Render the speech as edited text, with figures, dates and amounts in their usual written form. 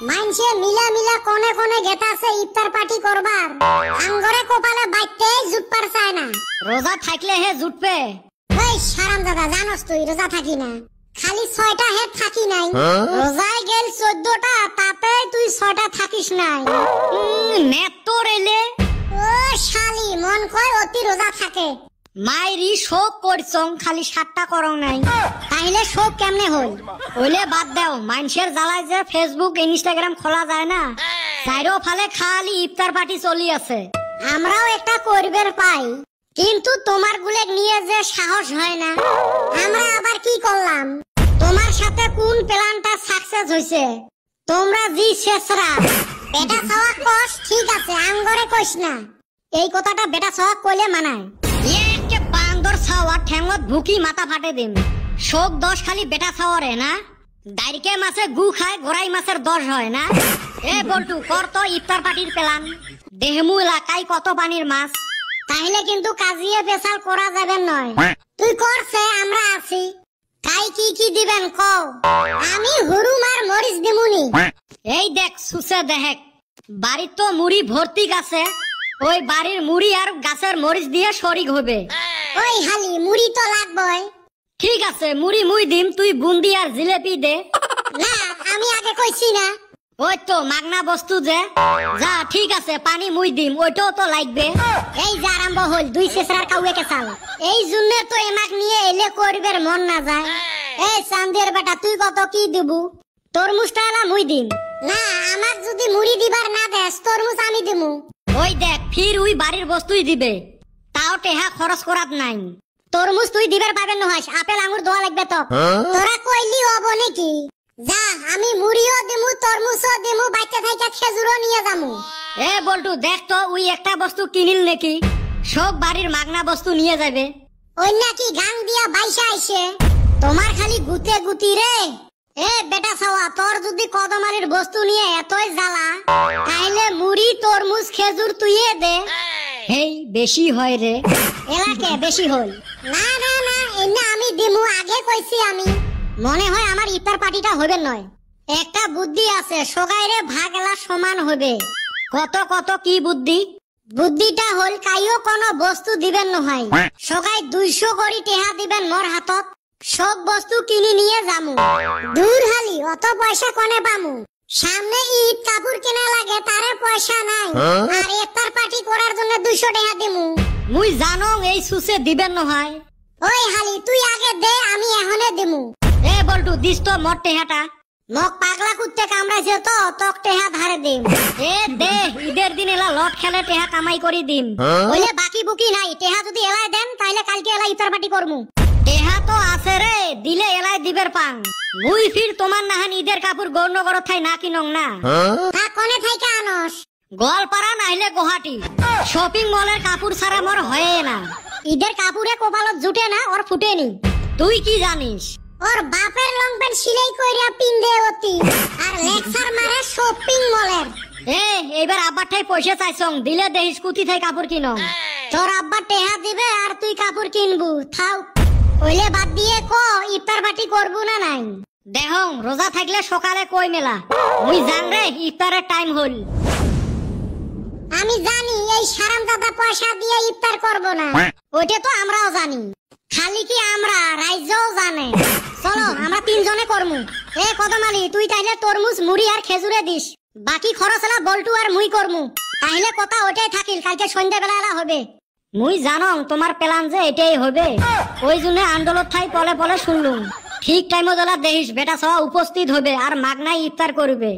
মানছে মিলা মিলা কোনে কোনে গেতাছে ইফতার পার্টি করবার আঙ্গরে কপালে বাইতে জুটপার চায় না। রোজা থাকলে হে জুটবে। এই শারাম দাদা জানোস তুই রোজা থাকি না, খালি 6টা হে থাকি নাই। রোজায় গেল 14টা, তাতে তুই 6টা থাকিস নাই। নেট তো রেলে ও শালি মন কয় অতি রোজা থাকে। মাইরি শোক করছং খালি 7টা করং নাই, তাইলে শোক কেমনে হই? ওইলে বাদ দাও, মানুষের জ্বালায় যে ফেসবুক ইনস্টাগ্রাম খোলা যায় না, চাইরো ফালে খালি ইফতার পার্টি চলি আছে। আমরাও একটা করবের পাই, কিন্তু তোমার গুলে নিয়ে যে সাহস হয় না। আমরা আবার কি করলাম? তোমার সাথে কোন প্ল্যানটা সাকসেস হইছে? তোমরা জি শেষরা বেটা সওয়া কস ঠিক আছে, আঙ্গরে কইস না। এই কথাটা বেটা সওয়া কইলে মানায়। একে বান্দর ছাওয়া ঠ্যাঙত ভুকি মাথা ফাটে দিম। শোক 10 খালি বেটা ছাওয়ারে না, দাইরকে মাছে গু খায় গোড়াই মাছের 10 হয় না। এ বল্টু কর তো ইফতার পার্টির প্ল্যান। দেহমু এলাকায় কত পানির মাছ। তাহলে কিন্তু কাজিয়ে পেশাল করা যাবে নয়। তুই করছে আমরা আছি, তাই কি কি দিবেন কও? আমি হুরুম আর মরিচ দিমুনি। এই দেখ সুসে দেখ, বাড়ির তো মুড়ি ভর্তি গাছে, ওই বাড়ির মুড়ি আর গাছের মরিচ দিয়ে শরিক হবে। ওই হালি মুড়ি তো লাগবই। ঠিক আছে মুড়ি মুই দিম, তুই বুন্দি আর জিলেপি দে। না আমি আগে কইছি না। ওই তো মাগনা বস্তু যে, যা ঠিক আছে পানি মুই দিম, ওইটাও তো লাগবে। এই যে আরম্ভ হল দুই শেষরার কাউকে কেসাল। এই জন্য তো এমাক নিয়ে এলে করবের মন না যায়। এই চান্দের বেটা তুই কত কি দিবু? তরমুজটা এলা মুই দিম। না আমার যদি মুড়ি দিবার না দেস তরমুজ আমি দিমু। ওই দেখ ফির ওই বাড়ির বস্তুই দিবে, তাও টেহা খরচ করাত নাই। তরমুজ তুই দিবার পাবেন নহাস, আপেল আঙুর দোয়া লাগবে তো। তোরা কইলি হবো নাকি? যা আমি মুড়িও দিমু তরমুজও দিমু, বাইতে থাইকা খেজুরও নিয়ে যামু। এ বল্টু দেখ তো ওই একটা বস্তু কিনিল নাকি, সব বাড়ির মাগনা বস্তু নিয়ে যাবে। ওই নাকি গাং দিয়া বাইসা আইছে। তোমার খালি গুতে গুতি রে। এ বেটা ছাওয়া, তোর যদি কদমারির বস্তু নিয়ে এতই জ্বালা, তাইলে মুড়ি তরমুজ খেজুর তুইয়ে দে। হেই বেশি হয় রে। এলাকে বেশি হল। না না না এনে আমি দিমু, আগে কইছি আমি। মনে হয় আমার ইফতার পার্টিটা হবে নয়। একটা বুদ্ধি আছে, সগাইরে ভাগ এলা সমান হবে। কত কত কি বুদ্ধি? বুদ্ধিটা হল কাইও কোনো বস্তু দিবেন নহয়, সগাই 200 করি টেহা দিবেন মোর হাতত, সব বস্তু কিনি নিয়ে যামু। দূর হালি অত পয়সা কোনে পামু? সামনে ঈদ কাপড় কেনা লাগে, তারে পয়সা নাই। আর ইফতার পার্টি করার জন্য 200 টাকা দিমু। মুই জানো এই সুসে দিবেন নহয়। ওই হালি তুই আগে দে, আমি এখনে দিমু। এ বল্টু দিস তো মোর টেহাটা। মক পাগলা কুত্তে কামড়াইছে তো, তক টেহা ধারে দিম। এ দে, ঈদের দিন এলা লট খেলে টেহা কামাই করি দিম। বলে বাকি বুকি নাই, টেহা যদি এলাই দেন তাইলে কালকে এলা ইফতার পার্টি করমু। টেহা তো আছে রে, দিলে এলাই দিবের পাং। মুই ফির তোমার নাহান ঈদের কাপড় গৌরনগর থাই না কিনং না। তা কোনে থাইকা আনস? গোয়ালপাড়া নাইলে গুয়াহাটি, শপিং মলের কাপড় ছাড়া মোর হয় না। ঈদের কাপড়ে কপালত জুটে না, ওর ফুটেনি। তুই কি জানিস? ওর বাপের লং প্যান্ট সিলাই কইরা পিন্দে অতি, আর লেকচার মারে শপিং মলের। এ এবার আব্বার ঠাই পয়সা চাইছং, দিলে দেহিস কুতি থাই কাপড় কিনং। তোর আব্বা টেহা দিবে আর তুই কাপড় কিনবু, থাও। ওইলে বাদ দিয়ে কো ইফতার পার্টি করবো না নাই? দেহং রোজা থাকলে সকালে কই মেলা, মুই জান রে ইফতারের টাইম হল। আমি জানি এই সারাম দাদা পয়সা দিয়ে ইফতার করবো না, ওইটা তো আমরাও জানি। খালি কি আমরা, রাইজও জানে। চলো আমরা 3 জনে করমু। এ কদমালি তুই তাইলে তরমুজ মুড়ি আর খেজুরে দিস, বাকি খরচ এলা বল্টু আর মুই করমু। তাইলে কথা ওইটাই থাকিল, কালকে সন্ধ্যাবেলা এলা হবে। মুই জানং তোমার প্ল্যান যে এটাই হবে, ওই জন্য আন্দোলন ঠাই পলে পলে শুনলুম। ঠিক টাইমে দেলা দেহিস বেটা সবা উপস্থিত হবে আর মাগনায় ইফতার করবে।